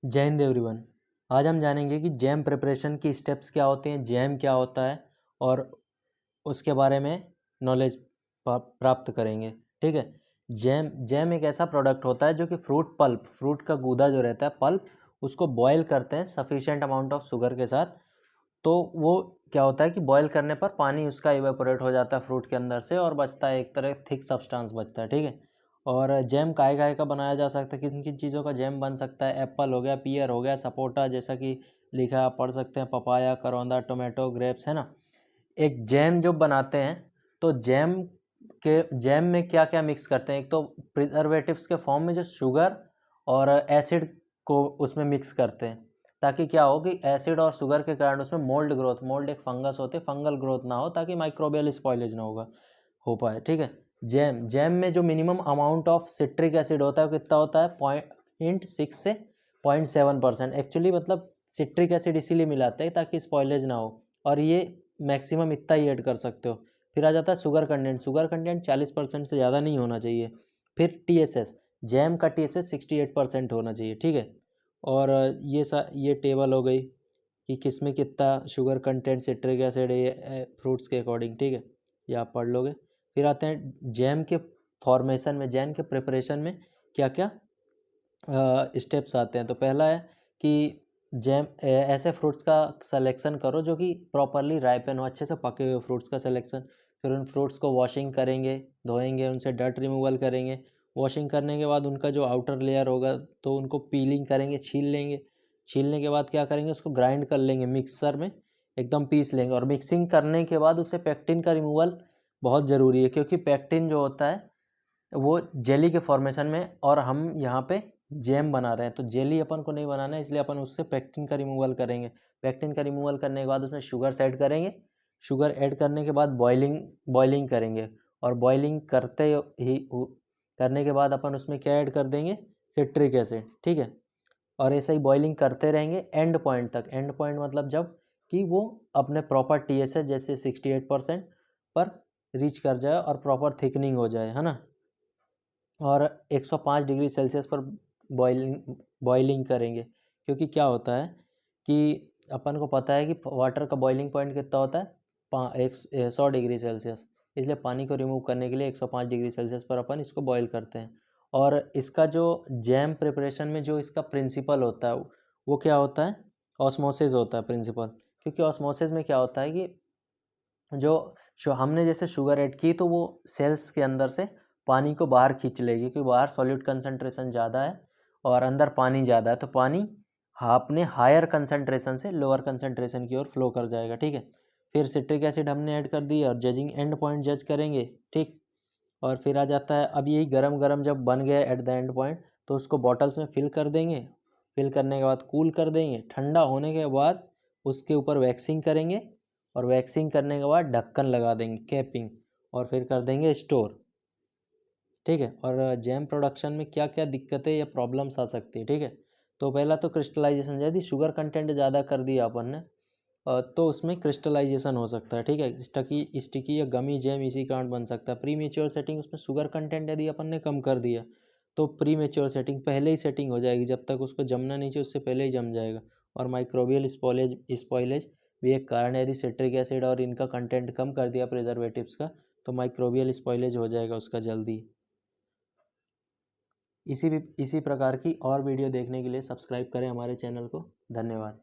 जय हिंद एवरीवन। आज हम जानेंगे कि जैम प्रिपरेशन की स्टेप्स क्या होते हैं, जैम क्या होता है और उसके बारे में नॉलेज प्राप्त करेंगे। ठीक है। जैम एक ऐसा प्रोडक्ट होता है जो कि फ्रूट का गूदा जो रहता है पल्प, उसको बॉयल करते हैं सफिशिएंट अमाउंट ऑफ शुगर के साथ। तो वो क्या होता है कि बॉयल करने पर पानी उसका इवेपोरेट हो जाता है फ्रूट के अंदर से और बचता है एक तरह थिक सब्सटेंस बचता है। ठीक है। और जैम काय काय का बनाया जा सकता है, किन किन चीज़ों का जैम बन सकता है। एप्पल हो गया, पियर हो गया, सपोटा, जैसा कि लिखा आप पढ़ सकते हैं, पपाया, करौंदा, टोमेटो, ग्रेप्स, है ना। एक जैम जो बनाते हैं तो जैम में क्या क्या मिक्स करते हैं। एक तो प्रिजर्वेटिव्स के फॉर्म में जो शुगर और एसिड को उसमें मिक्स करते हैं, ताकि क्या हो कि एसिड और शुगर के कारण उसमें मोल्ड एक फंगस होते, फंगल ग्रोथ ना हो, ताकि माइक्रोबियल स्पॉइलेज ना हो पाए। ठीक है। जैम में जो minimum amount of citric acid होता है वो कितना होता है, 0.6 से 0.7%। एक्चुअली मतलब सिट्रिक एसिड इसीलिए मिलाते हैं ताकि स्पॉइलेज ना हो, और ये मैक्सिमम इतना ही ऐड कर सकते हो। फिर आ जाता है शुगर कंटेंट 40% से ज़्यादा नहीं होना चाहिए। फिर TSS, जैम का TSS 68% होना चाहिए। ठीक है। और ये टेबल हो गई कि किस में कितना शुगर कंटेंट, सिट्रिक एसिड है फ्रूट्स के अकॉर्डिंग। ठीक है, ये आप पढ़ लोगे। फिर आते हैं जैम के फॉर्मेशन में, जैम के प्रिपरेशन में क्या क्या स्टेप्स आते हैं। तो पहला है कि ऐसे फ्रूट्स का सिलेक्शन करो जो कि प्रॉपरली राइपन हो, अच्छे से पके हुए फ्रूट्स का सिलेक्शन। फिर उन फ्रूट्स को वॉशिंग करेंगे, धोएंगे, उनसे डर्ट रिमूवल करेंगे। वॉशिंग करने के बाद उनका जो आउटर लेयर होगा तो उनको पीलिंग करेंगे, छील लेंगे। छीलने के बाद क्या करेंगे, उसको ग्राइंड कर लेंगे मिक्सर में, एकदम पीस लेंगे। और मिक्सिंग करने के बाद उससे पेक्टिन का रिमूवल बहुत ज़रूरी है, क्योंकि पेक्टिन जो होता है वो जेली के फॉर्मेशन में, और हम यहाँ पे जैम बना रहे हैं तो जेली अपन को नहीं बनाना है, इसलिए अपन उससे पेक्टिन का रिमूवल करेंगे। पेक्टिन का रिमूवल करने के बाद उसमें शुगर ऐड करेंगे। शुगर ऐड करने के बाद बॉइलिंग करेंगे, और बॉइलिंग करने के बाद अपन उसमें क्या ऐड कर देंगे, सिट्रिक एसिड। ठीक है। और ऐसे ही बॉइलिंग करते रहेंगे एंड पॉइंट तक। एंड पॉइंट मतलब जब कि वो अपने प्रॉपर TSS जैसे 68% पर रीच कर जाए और प्रॉपर थिकनिंग हो जाए, है ना। और 105 डिग्री सेल्सियस पर बॉइलिंग करेंगे, क्योंकि क्या होता है कि अपन को पता है कि वाटर का बॉइलिंग पॉइंट कितना होता है, 100 डिग्री सेल्सियस। इसलिए पानी को रिमूव करने के लिए 105 डिग्री सेल्सियस पर अपन इसको बॉईल करते हैं। और इसका जो जैम प्रिपरेशन में जो इसका प्रिंसिपल होता है वो क्या होता है, ऑस्मोसिस होता है प्रिंसिपल। क्योंकि ऑस्मोसिस में क्या होता है कि जो हमने जैसे शुगर ऐड की तो वो सेल्स के अंदर से पानी को बाहर खींच लेगी, क्योंकि बाहर सॉल्यूट कंसंट्रेशन ज़्यादा है और अंदर पानी ज़्यादा है, तो पानी अपने हायर कंसंट्रेशन से लोअर कंसंट्रेशन की ओर फ्लो कर जाएगा। ठीक है। फिर सिट्रिक एसिड हमने ऐड कर दी और जजिंग एंड पॉइंट जज करेंगे। ठीक। और फिर आ जाता है, अब यही गरम गरम जब बन गया एट द एंड पॉइंट तो उसको बॉटल्स में फिल कर देंगे। फिल करने के बाद कूल कर देंगे। ठंडा होने के बाद उसके ऊपर वैक्सिंग करेंगे, और वैक्सिंग करने के बाद ढक्कन लगा देंगे, कैपिंग, और फिर कर देंगे स्टोर। ठीक है। और जैम प्रोडक्शन में क्या क्या दिक्कतें या प्रॉब्लम्स आ सकती है। ठीक है। तो पहला तो क्रिस्टलाइजेशन, यदि शुगर कंटेंट ज़्यादा कर दिया अपन ने तो उसमें क्रिस्टलाइजेशन हो सकता है। ठीक है। स्टिकी या गमी जैम इसी कारण बन सकता है। प्री मेच्योर सेटिंग, उसमें शुगर कंटेंट यदि अपन ने कम कर दिया तो प्री मेच्योर सेटिंग पहले ही सेटिंग हो जाएगी, जब तक उसको जमना नहीं चाहिए उससे पहले ही जम जाएगा। और माइक्रोबियल स्पॉइलेज भी एक कारण है। यदि सिट्रिक एसिड और इनका कंटेंट कम कर दिया प्रिजर्वेटिव्स का तो माइक्रोबियल स्पॉइलेज हो जाएगा उसका जल्दी। इसी प्रकार की और वीडियो देखने के लिए सब्सक्राइब करें हमारे चैनल को। धन्यवाद।